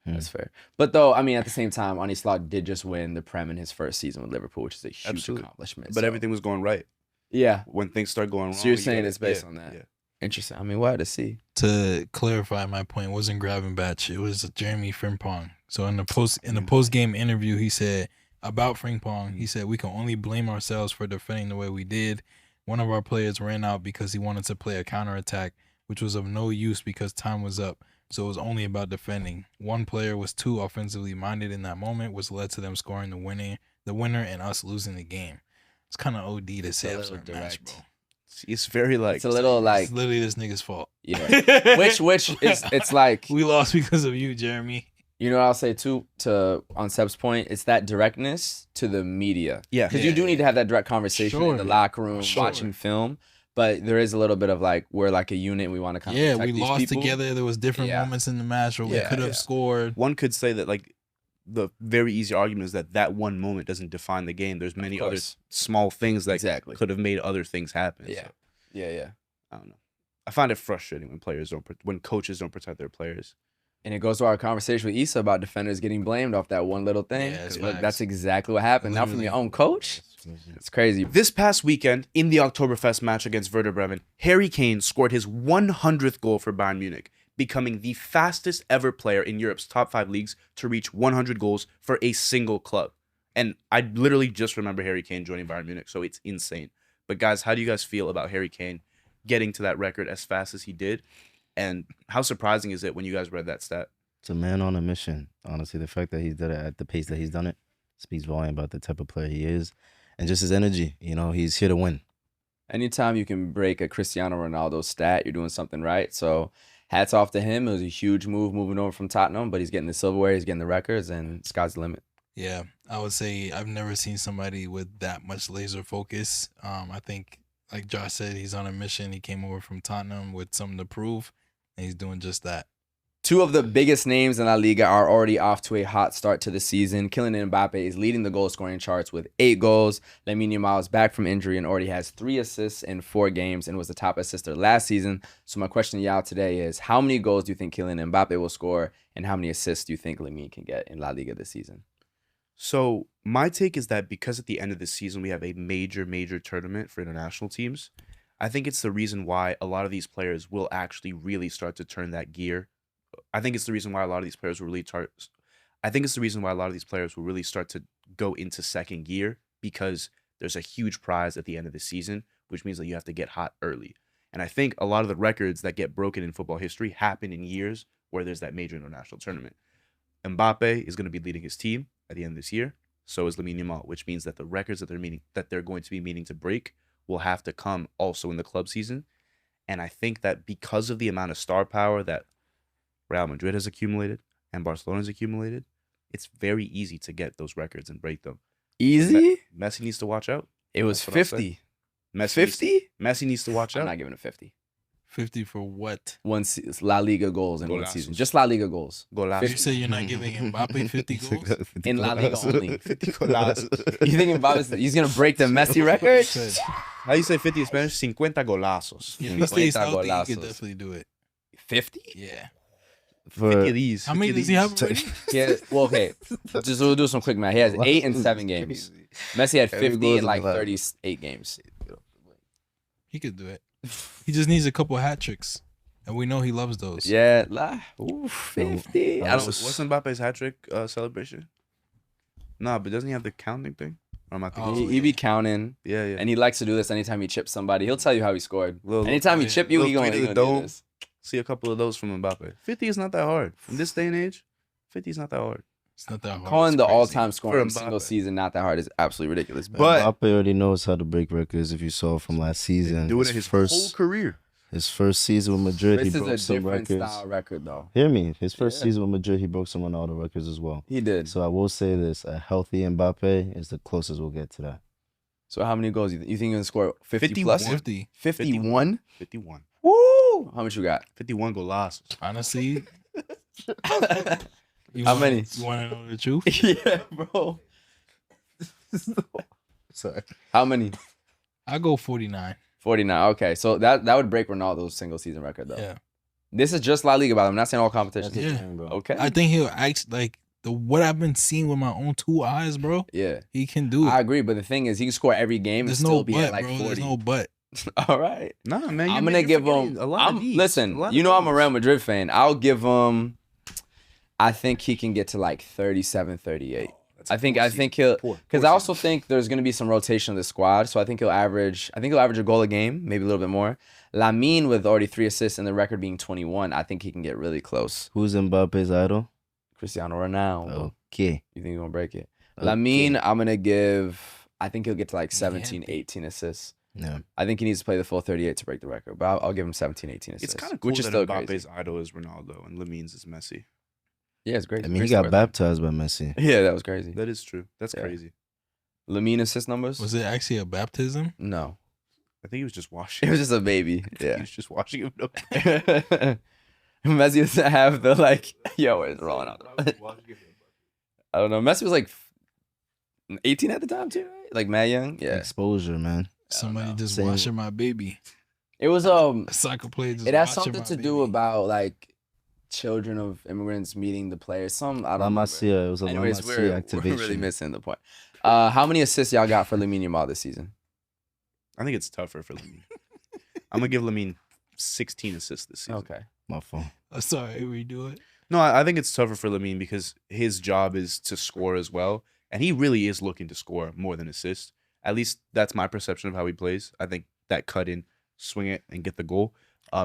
That's fair. But though, I mean, at the same time, Arne Slot did just win the Prem in his first season with Liverpool, which is a huge accomplishment.
But everything was going right.
Yeah.
When things start going wrong.
So you're saying it's based on that. Yeah. Interesting. I mean, we'll have to see.
To clarify my point, it wasn't Gravenbatch. It was Jeremy Frimpong. So in the post game interview, he said about Frimpong, he said we can only blame ourselves for defending the way we did. One of our players ran out because he wanted to play a counterattack, which was of no use because time was up. So it was only about defending. One player was too offensively minded in that moment, which led to them scoring the winner, and us losing the game. It's kind of OD to say after a match, bro.
It's very like
it's a little like
it's literally this nigga's fault.
Yeah. which is it's like
we lost because of you, Jeremy.
You know what I'll say too on Seb's point, it's that directness to the media.
Yeah.
Because you do need to have that direct conversation in the locker room, watching film. But there is a little bit of like we're like a unit. We want to kind of protect
we
these
lost
people.
together. There was different moments in the match where we could have scored.
One could say that like the very easy argument is that one moment doesn't define the game. There's many other small things that could have made other things happen.
Yeah,
so,
yeah.
I don't know. I find it frustrating when coaches don't protect their players.
And it goes to our conversation with Issa about defenders getting blamed off that one little thing. Yeah, that's exactly what happened. Now from your own coach, it's crazy.
This past weekend, in the Oktoberfest match against Werder Bremen, Harry Kane scored his 100th goal for Bayern Munich, becoming the fastest ever player in Europe's top 5 leagues to reach 100 goals for a single club. And I literally just remember Harry Kane joining Bayern Munich, so it's insane. But guys, how do you guys feel about Harry Kane getting to that record as fast as he did? And how surprising is it when you guys read that stat?
It's a man on a mission. Honestly, the fact that he's done it at the pace that he's done it speaks volume about the type of player he is and just his energy. You know, he's here to win.
Anytime you can break a Cristiano Ronaldo stat, you're doing something right. So hats off to him. It was a huge move moving over from Tottenham, but he's getting the silverware, he's getting the records, and sky's the limit.
Yeah, I would say I've never seen somebody with that much laser focus. I think, like Josh said, he's on a mission. He came over from Tottenham with something to prove, and he's doing just that.
2 of the biggest names in La Liga are already off to a hot start to the season. Kylian Mbappe is leading the goal-scoring charts with 8 goals. Lamine Yamal is back from injury and already has 3 assists in 4 games and was the top assister last season. So my question to y'all today is, how many goals do you think Kylian Mbappe will score, and how many assists do you think Lamine can get in La Liga this season?
So my take is that because at the end of the season we have a major tournament for international teams, I think it's the reason why a lot of these players will actually really start to turn that gear. I think it's the reason why a lot of these players will really start to go into second gear, because there's a huge prize at the end of the season, which means that you have to get hot early. And I think a lot of the records that get broken in football history happen in years where there's that major international tournament. Mbappe is going to be leading his team at the end of this year. So is Lamine Yamal, which means that the records that they're going to be meaning to break will have to come also in the club season. And I think that because of the amount of star power that Real Madrid has accumulated and Barcelona has accumulated, it's very easy to get those records and break them.
Easy?
Messi needs to watch out.
It was
That's what I'll say.
50.
Messi
50?
Messi needs to watch
I'm
out.
not giving it 50.
50 for what?
La Liga goals in one
Golazos.
season. Just La Liga goals.
Golazos.
You say you're not giving Mbappe 50 goals?
In La Liga only.
50 golazos.
You think Mbappe's he's gonna break the Messi record?
Said,
How do you say 50 in Spanish? 50 golazos.
if he stays
50
healthy, he
golazos.
could definitely do it.
50?
Yeah.
50 of these.
How many does he have already?
Yeah. Well, okay. Just we'll do some quick math. He has 8 in 7 games. Messi had
Every
50
goal's
in like
a lot.
38 games.
He could do it. He just needs a couple hat tricks. And we know he loves those.
Yeah. Ooh, 50. I don't.
What's Mbappe's hat trick celebration? Nah, but doesn't he have the counting thing? Or am I thinking?
Oh,
He be counting,
Yeah, yeah.
and he likes to do this anytime he chips somebody. He'll tell you how he scored.
Little-
Anytime he chip you, he
little
gonna,
tweet
he
of the
gonna do
dome.
this.
See a couple of those from Mbappe. 50 is not that hard. In this day and age, 50 is not that hard.
It's not that hard.
Calling
It's
the
crazy.
all-time scoring in a
For
single
Mbappe.
season not that hard is absolutely ridiculous.
But-
Mbappe already knows how to break records. If you saw from last season,
Doing it his whole career.
his first season with Madrid,
This
he broke
is a
some
different
records.
style record, though.
Hear me. His first
Yeah.
season with Madrid, he broke some Ronaldo records as well.
He did.
So I will say this: a healthy Mbappe is the closest we'll get to that.
So how many goals you think he's gonna score? 50
51.
plus?
50.
51?
51.
Woo! How much you got?
51 golazos.
Honestly, you
How
wanna-
many?
You want to know the truth?
Yeah, bro.
Sorry.
How many?
I go 49.
49. Okay, so that would break Ronaldo's single season record, though.
Yeah.
This is just La Liga, by the way. I'm not saying all competitions.
Yeah.
bro.
Okay.
I think he'll actually, like, what I've been seeing with my own 2 eyes, bro,
Yeah.
he can do it.
I agree, but the thing is, he can score every game
There's
and still
no
be
but,
at like
bro.
40.
There's no but.
All right.
Nah, man.
I'm gonna give him.
a lot of these. A
Listen,
lot
you
of
know I'm a
those.
Real Madrid fan. I'll give him. I think he can get to like 37, 38. I think he'll because I also think there's gonna be some rotation of the squad, so I think he'll average. I think he'll average a goal a game, maybe a little bit more. Lamine with already 3 assists and the record being 21. I think he can get really close.
Who's Mbappe's idol?
Cristiano Ronaldo.
Okay.
You think he's gonna break it?
Okay.
Lamine, I'm gonna give. I think he'll get to like
Yeah,
17,
I think-
18 assists.
Yeah.
I think he needs to play the full 38 to break the record, but I'll give him 17, 18 assists.
It's kind of cool
which is
that
still
Mbappe's
crazy.
idol is Ronaldo and Lamine's is Messi.
Yeah, it's great.
I mean,
Great
he got
story.
baptized by Messi.
Yeah, that was crazy.
That is true. That's
Yeah.
crazy.
Lamine assist numbers?
Was it actually a baptism?
No,
I think he was just washing.
it was just a baby.
He
Yeah.
was just washing him. up.
Messi doesn't have the like. Yo, it's rolling out. I don't know. Messi was like 18 at the time too, right? Like mad young. Yeah.
Exposure, man.
Somebody
know.
just
Same.
watching my baby.
It was
A soccer player just
It has
watching
something
my
to
baby.
do about like children of immigrants meeting the players. Some I
La
don't remember.
Masia. It was a La
Anyways,
Masia
we're
activation.
really missing the point. How many assists y'all got for Lamine Yamal this season?
I think it's tougher for Lamine. I'm gonna give Lamine 16 assists this season.
Okay.
My fault.
Sorry, redo it.
No, I think it's tougher for Lamine because his job is to score as well, and he really is looking to score more than assist. At least that's my perception of how he plays. I think that cut in, swing it, and get the goal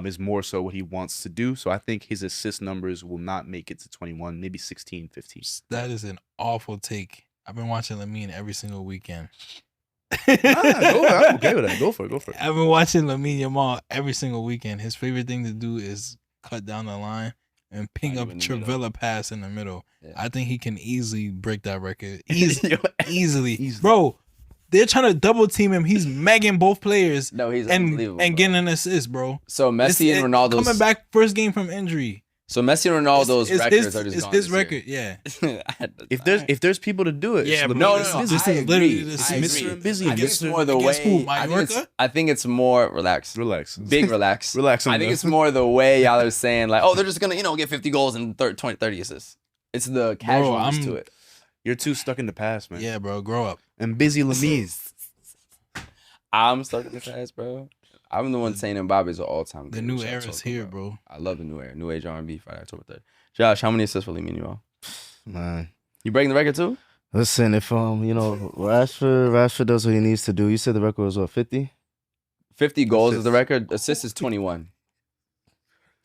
is more so what he wants to do. So I think his assist numbers will not make it to 21, maybe 16, 15.
That is an awful take. I've been watching Lamine every single weekend.
I'm okay with that. Go for it.
I've been watching Lamine Yamal every single weekend. His favorite thing to do is cut down the line and ping
Not
up
even the middle.
Travella pass in the middle.
Yeah.
I think he can easily break that record.
Yo,
Easily. Bro, they're trying to double team him. He's megging both players
no, he's
and
unbelievable.
and
bro.
getting an assist, bro.
So Messi and Ronaldo's
coming back first game from injury.
So Messi and Ronaldo's
It's
records
his,
are just
it's
gone
his
this year.
record, yeah.
If there's people to do it,
Yeah,
it's
bro.
Lamine.
No,
This
no, no.
is-
I
this is
agree.
literally the
I
same.
agree.
Mr. Busy.
I think it's
Mr.
more the
Against
way.
who, Mallorca?
I think it's more relax.
Relax.
Big relax.
Relax on
I think
the-
it's more the way y'all are saying like, oh, they're just gonna get 50 goals and 30 assists. It's the casualness
I'm-
to it.
You're too stuck in the past, man.
Yeah, bro, grow up.
And Busy Lamine.
I'm stuck in the past, bro. I'm the one saying Mbappe is an all-time.
The
great,
new
which I
era's
talk
here,
about.
bro.
I love the new era. New age R&B, Friday, October 3rd. Josh, how many assists for Lamine Yamal?
Man.
You breaking the record too?
Listen, if Rashford does what he needs to do. You said the record was what, 50?
50 goals is
Assists.
the record. Assists is 21.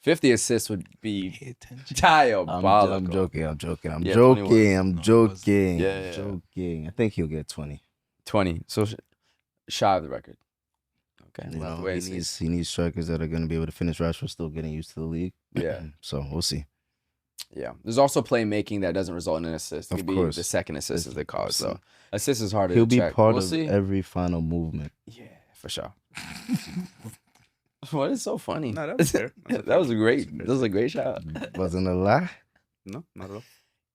50 assists would be
Pay attention.
diabolical.
I'm joking.
Yeah,
I'm
21.
joking.
Yeah, yeah.
Joking. I think he'll get 20.
20. So shy of the record. Okay.
You
We'll have to
know,
wait and see.
he needs strikers that are going to be able to finish. Rashford still getting used to the league.
Yeah.
So we'll see.
Yeah. There's also playmaking that doesn't result in an assist. It
Of
could be
course.
the second assist, as they call it. So
Listen,
assist is harder
he'll
to
be
check.
part
We'll
of
see.
every final movement.
Yeah, for sure. What is so funny?
No, that was fair.
That was a great.
That's a fair
That was a great shot.
Wasn't a lie.
No, not at all.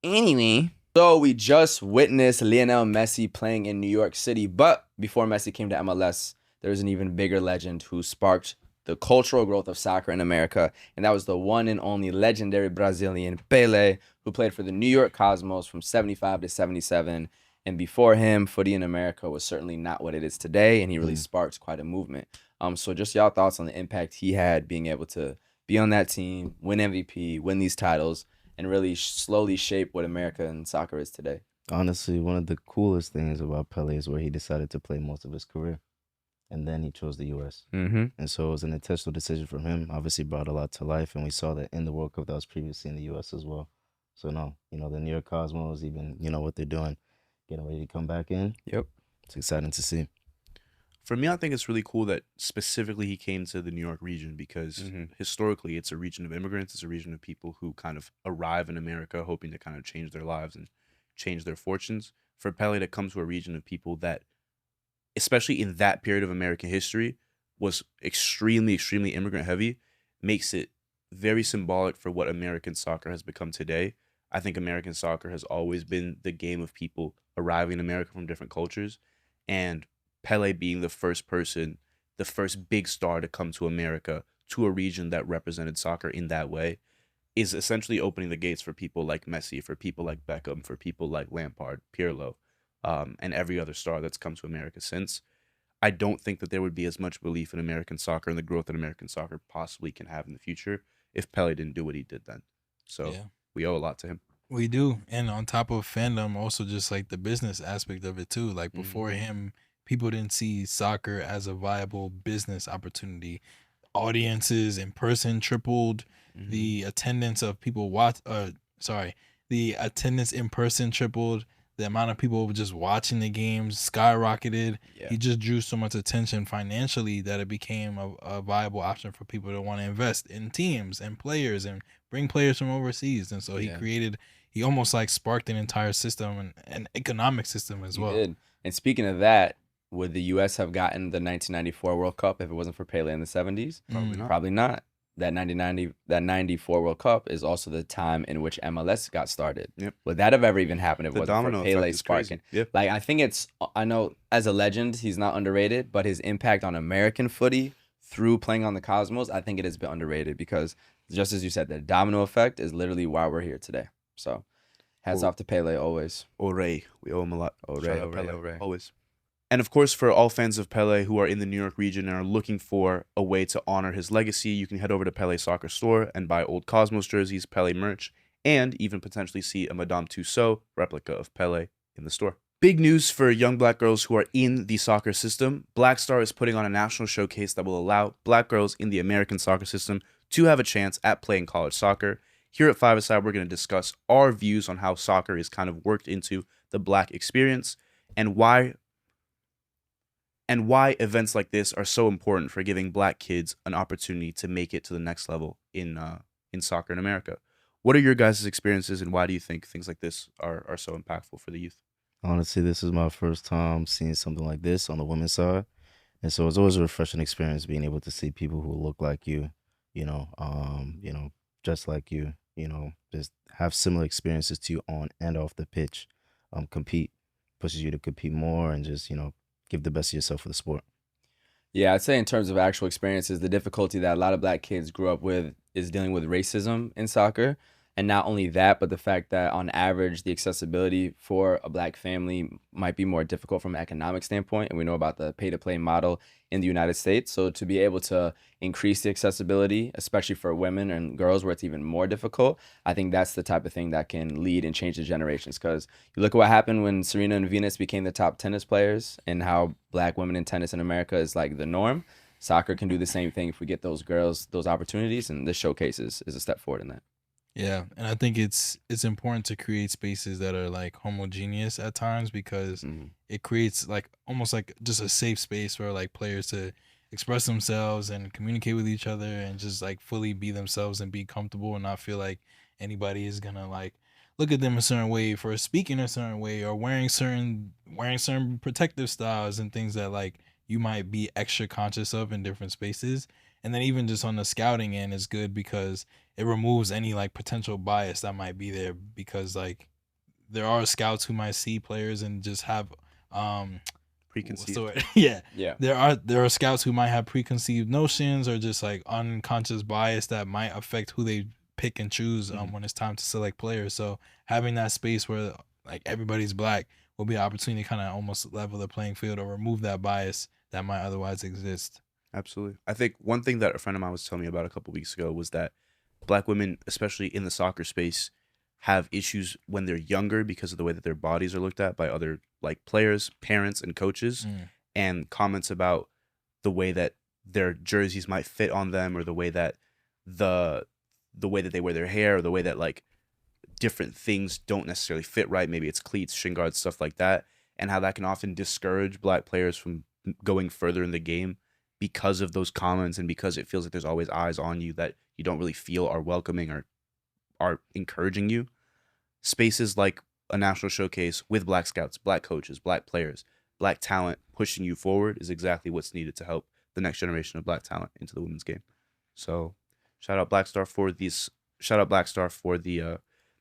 Anyway, so we just witnessed Lionel Messi playing in New York City, but before Messi came to MLS, there's an even bigger legend who sparked the cultural growth of soccer in America, and that was the one and only legendary Brazilian Pele, who played for the New York Cosmos from 75 to 77. And before him, footy in America was certainly not what it is today, and he really sparked quite a movement. So just y'all thoughts on the impact he had being able to be on that team, win MVP, win these titles, and really slowly shape what America and soccer is today.
Honestly, one of the coolest things about Pele is where he decided to play most of his career. And then he chose the U.S.
Mm-hmm.
And so it was an intentional decision from him. Obviously brought a lot to life. And we saw that in the World Cup that was previously in the U.S. as well. So, no, the New York Cosmos, even, what they're doing, getting ready to come back in.
Yep.
It's exciting to see.
For me, I think it's really cool that specifically he came to the New York region because historically it's a region of immigrants. It's a region of people who kind of arrive in America hoping to kind of change their lives and change their fortunes. For Pele to come to a region of people that, especially in that period of American history, was extremely, extremely immigrant heavy, makes it very symbolic for what American soccer has become today. I think American soccer has always been the game of people arriving in America from different cultures, and Pele being the first person, the first big star to come to America, to a region that represented soccer in that way, is essentially opening the gates for people like Messi, for people like Beckham, for people like Lampard, Pirlo, and every other star that's come to America since. I don't think that there would be as much belief in American soccer and the growth that American soccer possibly can have in the future if Pele didn't do what he did then. So we owe a lot to him.
We do. And on top of fandom, also just like the business aspect of it too. Like before him, people didn't see soccer as a viable business opportunity. Audiences in person tripled. The attendance of people the attendance in person tripled. The amount of people just watching the games skyrocketed.
Yeah.
He just drew so much attention financially that it became a viable option for people to want to invest in teams and players and bring players from overseas. And so he almost like sparked an entire system and an economic system as well.
He did. And speaking of that, would the U.S. have gotten the 1994 World Cup if it wasn't for Pele in the 70s?
Probably not.
Probably not. That 94 World Cup is also the time in which MLS got started.
Yep.
Would that have ever even happened if it
The
wasn't for
domino
Pele
effect is crazy.
sparking?
Yep.
Like, I think I know as a legend, he's not underrated, but his impact on American footy through playing on the Cosmos, I think it has been underrated because, just as you said, the domino effect is literally why we're here today. So, hats off to Pele always.
Ore. We owe him a lot.
Ore,
Shout out
ore,
Pele,
ore.
always. And of course, for all fans of Pele who are in the New York region and are looking for a way to honor his legacy, you can head over to Pele Soccer Store and buy old Cosmos jerseys, Pele merch, and even potentially see a Madame Tussauds replica of Pele in the store. Big news for young black girls who are in the soccer system. Black Star is putting on a national showcase that will allow black girls in the American soccer system to have a chance at playing college soccer. Here at Five Aside, we're going to discuss our views on how soccer is kind of worked into the black experience and why events like this are so important for giving black kids an opportunity to make it to the next level in soccer in America. What are your guys' experiences, and why do you think things like this are so impactful for the youth?
Honestly, this is my first time seeing something like this on the women's side. And so it's always a refreshing experience being able to see people who look like you, just like you, just have similar experiences to you on and off the pitch, compete, pushes you to compete more and just, give the best of yourself for the sport.
Yeah, I'd say in terms of actual experiences, the difficulty that a lot of black kids grew up with is dealing with racism in soccer. And not only that, but the fact that on average, the accessibility for a black family might be more difficult from an economic standpoint. And we know about the pay-to-play model in the United States. So to be able to increase the accessibility, especially for women and girls where it's even more difficult, I think that's the type of thing that can lead and change the generations. Because you look at what happened when Serena and Venus became the top tennis players and how black women in tennis in America is like the norm. Soccer can do the same thing if we get those girls those opportunities. And this showcase is a step forward in that.
Yeah, and I think it's important to create spaces that are like homogeneous at times because it creates like almost like just a safe space for like players to express themselves and communicate with each other and just like fully be themselves and be comfortable and not feel like anybody is gonna like look at them a certain way for speaking a certain way or wearing certain protective styles and things that like you might be extra conscious of in different spaces. And then even just on the scouting end is good because it removes any like potential bias that might be there, because like there are scouts who might see players and just have
Preconceived.
yeah.
Yeah.
There are scouts who might have preconceived notions or just like unconscious bias that might affect who they pick and choose when it's time to select players. So having that space where like everybody's black will be an opportunity to kind of almost level the playing field or remove that bias that might otherwise exist.
Absolutely. I think one thing that a friend of mine was telling me about a couple weeks ago was that black women, especially in the soccer space, have issues when they're younger because of the way that their bodies are looked at by other like players, parents, and coaches, and comments about the way that their jerseys might fit on them, or the way that the way that they wear their hair, or the way that like different things don't necessarily fit right. Maybe it's cleats, shin guards, stuff like that, and how that can often discourage black players from going further in the game because of those comments, and because it feels like there's always eyes on you that you don't really feel are welcoming or are encouraging you. Spaces like a national showcase with black scouts, black coaches, black players, black talent pushing you forward is exactly what's needed to help the next generation of black talent into the women's game. So shout out Black Star for the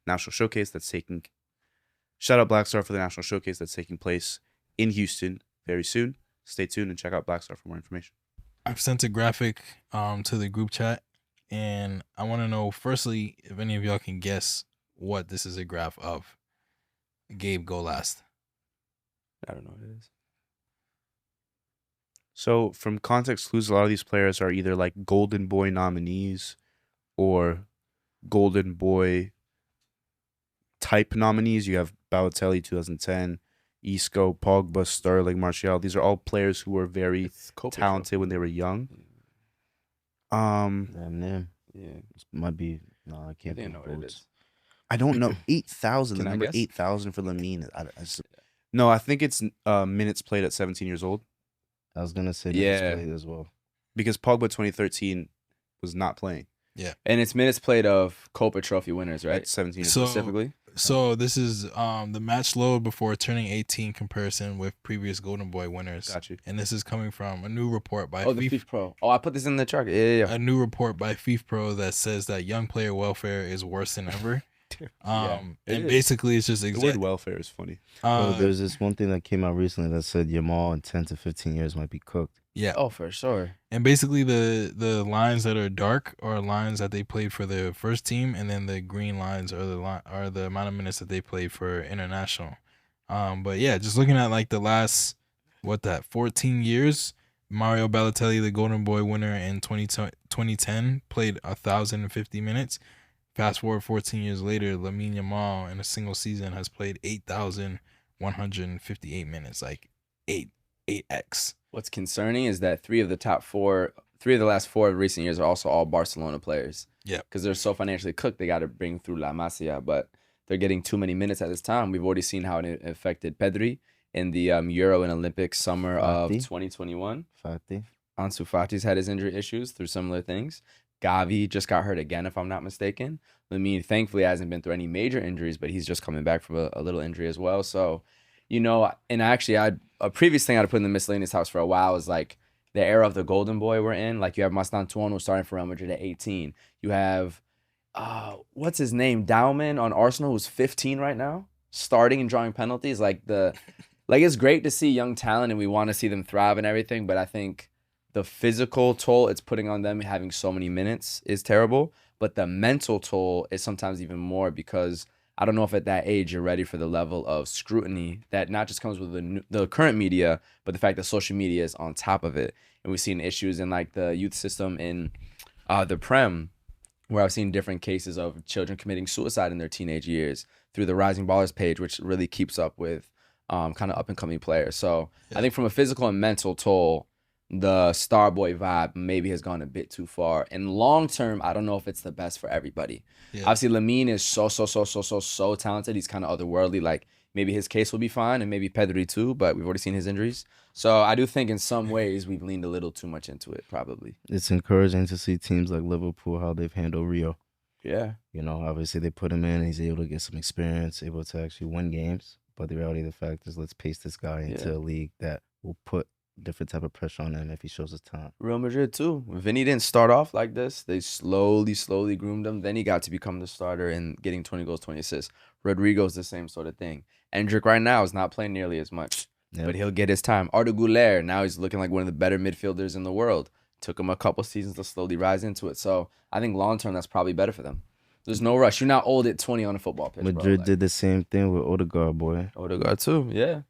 national showcase that's taking place in Houston very soon. Stay tuned and check out Black Star for more information.
I've sent a graphic to the group chat, and I want to know firstly if any of y'all can guess what this is a graph of. Gabe, go last.
I don't know what it is.
So from context clues, a lot of these players are either like Golden Boy nominees or Golden Boy type nominees. You have Balotelli 2010, Isco, Pogba, Sterling, Martial. These are all players who were very talented when they were young.
Damn near.
Yeah.
Might be. No, I can't.
I think I know what it is.
I don't know. 8,000. The
Can I
number
guess?
8,000 for Lamine. No, I think it's minutes played at 17 years old.
I was gonna say
Yeah.
played as well.
Because Pogba 2013 was not playing
And it's minutes played of Copa Trophy winners, right?
at 17 years
So-
old.
Specifically.
So this is the match load before turning 18 comparison with previous Golden Boy winners.
Got you.
And this is coming from a new report by
Oh, the FIFA Pro. Oh, I put this in the chart. Yeah.
a new report by FIFPro that says that young player welfare is worse than ever.
it
And
is.
basically it's just
The word
exactly
welfare is funny.
There's this one thing that came out recently that said Yamal in 10 to 15 years might be cooked.
yeah.
Oh, for sure.
And basically the lines that are dark are lines that they played for the first team, and then the green lines are the amount of minutes that they played for international. But yeah, just looking at like the last 14 years, Mario Balotelli, the Golden Boy winner in 2010, played 1,050 minutes. Fast forward 14 years later, Lamine Yamal in a single season has played 8,158 minutes, like 8x.
What's concerning is that three of the last four of recent years are also all Barcelona players.
Yeah.
Because they're so financially cooked, they got to bring through La Masia, but they're getting too many minutes at this time. We've already seen how it affected Pedri in the Euro and Olympics summer of
Fati.
2021.
Fati.
Ansu Fati's had his injury issues through similar things. Gavi just got hurt again, if I'm not mistaken. Lamine, thankfully, hasn't been through any major injuries, but he's just coming back from a little injury as well. So, and actually, a previous thing I'd put in the miscellaneous house for a while is like the era of the Golden Boy we're in. Like you have Mastantuono starting for Real Madrid at 18. You have, what's his name, Dowman on Arsenal, who's 15 right now, starting and drawing penalties. Like it's great to see young talent and we want to see them thrive and everything, but I think the physical toll it's putting on them having so many minutes is terrible, but the mental toll is sometimes even more, because I don't know if at that age you're ready for the level of scrutiny that not just comes with the current media, but the fact that social media is on top of it. And we've seen issues in like the youth system in the Prem, where I've seen different cases of children committing suicide in their teenage years through the Rising Ballers page, which really keeps up with kind of up and coming players. So I think from a physical and mental toll, the star boy vibe maybe has gone a bit too far. And long term, I don't know if it's the best for everybody.
Yeah.
Obviously, Lamine is so talented. He's kind of otherworldly. Like maybe his case will be fine, and maybe Pedri too, but we've already seen his injuries. So I do think in some ways we've leaned a little too much into it, probably.
It's encouraging to see teams like Liverpool, how they've handled Rio.
Yeah.
You know, obviously they put him in, he's able to get some experience, able to actually win games. But the reality of the fact is, let's pace this guy into a league that will put different type of pressure on him if he shows his talent.
Real Madrid too. Vinny didn't start off like this. They slowly groomed him. Then he got to become the starter and getting 20 goals, 20 assists. Rodrigo's the same sort of thing. Endrick right now is not playing nearly as much, but he'll get his time. Arda Güler, now he's looking like one of the better midfielders in the world. Took him a couple seasons to slowly rise into it. So I think long term, that's probably better for them. There's no rush. You're not old at 20 on a football pitch.
Madrid did the same thing with Odegaard, boy.
Odegaard too, yeah.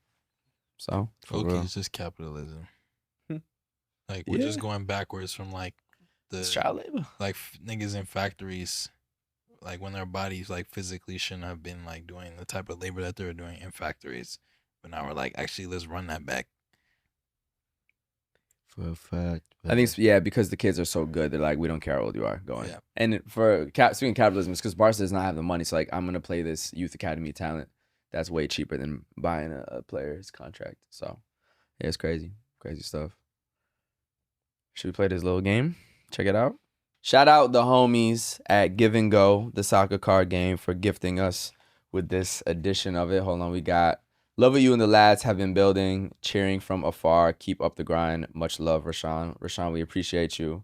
So
okay, it's just capitalism. Like we're just going backwards from like the
child labor.
Like niggas in factories, like when their bodies like physically shouldn't have been like doing the type of labor that they were doing in factories, but now we're like, actually, let's run that back.
For a fact.
I think, because the kids are so good, they're like, we don't care how old you are, going.
Yeah.
And for speaking of capitalism, it's because Barca does not have the money. So, like, I'm going to play this youth academy talent that's way cheaper than buying a player's contract. So, yeah, it's crazy. Crazy stuff. Should we play this little game? Check it out. Shout out the homies at Give&Go, the soccer card game, for gifting us with this edition of it. Hold on, we got... Love what you and the lads have been building, cheering from afar. Keep up the grind. Much love, Rashawn. Rashawn, we appreciate you.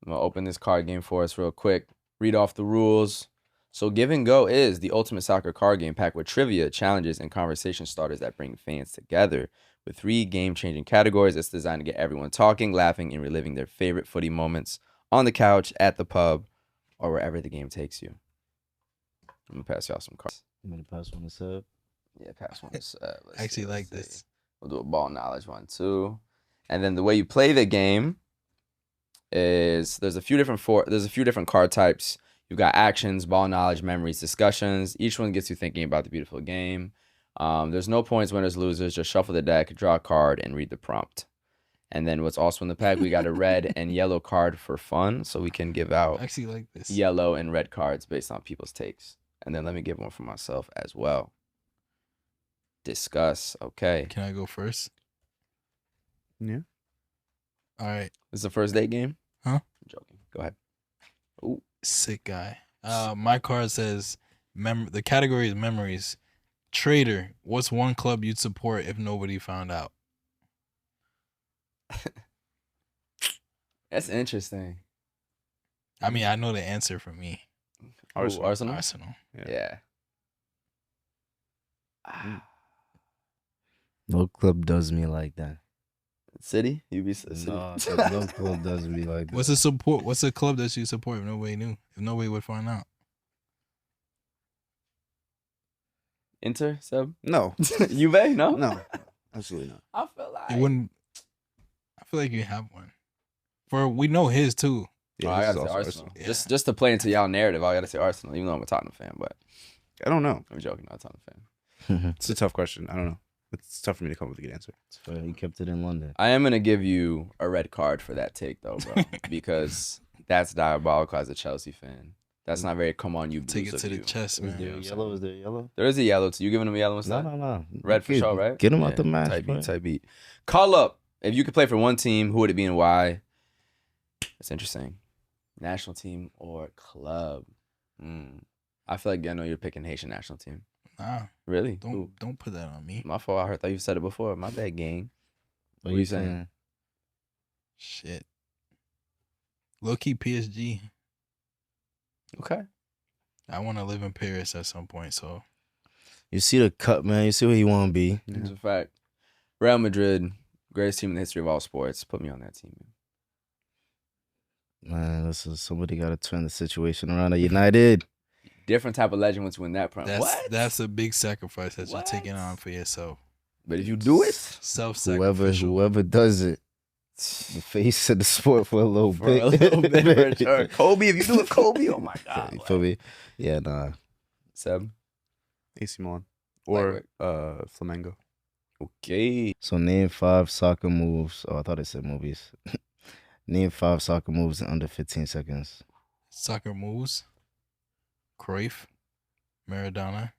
I'm going to open this card game for us real quick. Read off the rules. So Give&Go is the ultimate soccer card game packed with trivia, challenges, and conversation starters that bring fans together. With 3 game-changing categories, it's designed to get everyone talking, laughing, and reliving their favorite footy moments on the couch, at the pub, or wherever the game takes you. I'm going to pass y'all some cards.
You want to pass one to Seb?
Yeah, pass one.
I actually like this.
We'll do a ball knowledge one too, and then the way you play the game is there's a few different card types. You've got actions, ball knowledge, memories, discussions. Each one gets you thinking about the beautiful game. There's no points, winners, losers. Just shuffle the deck, draw a card, and read the prompt. And then what's also in the pack, we got a red and yellow card for fun, so we can give out
I actually like this.
yellow and red cards based on people's takes. And then let me give one for myself as well. Discuss. Okay.
Can I go first?
Yeah.
All right.
This is the first date game?
Huh?
I'm joking. Go ahead. Ooh.
Sick guy. My card says the category is memories. Trader, what's one club you'd support if nobody found out?
That's interesting.
I mean, I know the answer for me.
Arsenal.
Arsenal.
Yeah.
No club does me like that.
City? You be City.
No, no club does me like that.
What's a club that you support if nobody knew? If nobody would find out?
Inter, Seb?
No.
Juve? No?
No. Absolutely not.
I feel like...
It wouldn't. I feel like you have one. We know his too.
Oh, I
this
gotta
is
say
also
Arsenal.
Yeah.
Just to play into y'all narrative, I gotta say Arsenal, even though I'm a Tottenham fan, but
I don't know.
I'm joking, not a Tottenham fan.
It's a tough question. I don't know. It's tough for me to come up with a good answer.
It's fair. He kept it in London.
I am gonna give you a red card for that take though, bro. Because that's diabolical as a Chelsea fan. That's not very come on you
Take
Blues
it
of
to the
you.
chest,
Is
man.
there yellow? Is there yellow?
There is a yellow. You giving him a yellow instead?
No.
Red for sure, right?
Get him out the match.
Tight beat. Call up. If you could play for one team, who would it be and why? That's interesting. National team or club? I feel like I know you're picking Haitian national team.
Nah,
Really?
don't put that on me.
My fault. I thought you said it before. My bad, gang.
What
you saying?
Shit. Low key PSG.
Okay.
I want to live in Paris at some point, so
You see the cut, man. You see where you want to be.
It's a fact. Real Madrid, greatest team in the history of all sports. Put me on that team.
Man, listen, somebody got to turn the situation around at United.
Different type of legend once you win that prime.
that's a big sacrifice that
What?
you're taking on for yourself.
But if you do it,
Self-sacrificial.
Whoever does it, the face of the sport for a little
for
bit.
a little bit, for sure. Kobe, if you do it, Kobe, oh my God.
You feel me? Yeah, nah.
Seb.
AC Milan or
Lightweight.
Flamengo.
Okay.
So name 5 soccer moves. Oh, I thought it said movies. Name 5 soccer moves in under 15 seconds.
Soccer moves. Cruyff. Maradona.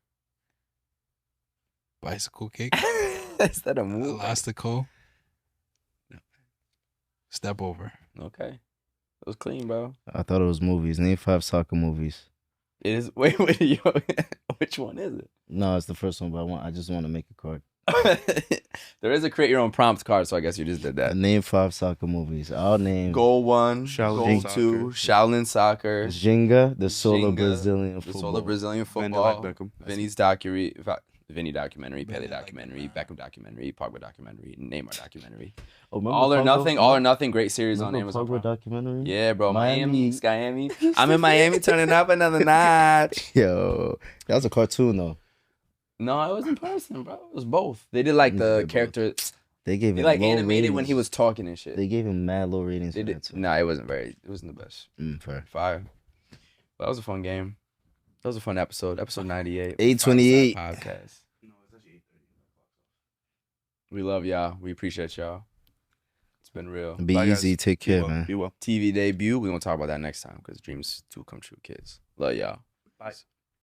Bicycle kick.
Is that a move?
Elastico. Step over.
Okay. It was clean, bro.
I thought it was movies. Name 5 soccer movies.
It is. Wait, yo, which one is it?
No, it's the first one, but I just want to make a card.
There is a create your own prompt card, so I guess you just did that.
Name 5 soccer movies. I'll name
Goal 1,
Shaolin
goal 2, Shaolin soccer,
Jenga, the solo
Jenga,
Brazilian
the
football.
solo Brazilian
Van
football,
Dijk, Beckham.
Vinny's documentary, Pele
Vinny
documentary,
documentary.
Beckham documentary, Pogba documentary, Neymar documentary.
Oh, remember
All or
Pogba?
nothing, all or nothing. Great series on
Remember
Amazon.
Pogba
Prime.
documentary?
Yeah, bro. Miami,
Miami.
Miami. I'm in Miami, turning up another notch.
Yo, that was a cartoon though.
No, it was in person, bro. It was both. They did like
They
the
did
character.
They gave
They
him
like
low
animated when he
ratings.
was talking and shit.
They gave him mad low ratings.
They
for
did.
that too.
Nah, it wasn't very. It wasn't the best.
Fair.
Fire. But that was a fun game. That was a fun episode. Episode 98.
828.
Fireside Podcast. We love y'all. We appreciate y'all. It's been real.
Be
Bye, guys.
easy. Take care,
Be well.
man.
Be well.
TV debut. We're gonna talk about that next time because dreams do come true, kids. Love y'all.
Bye.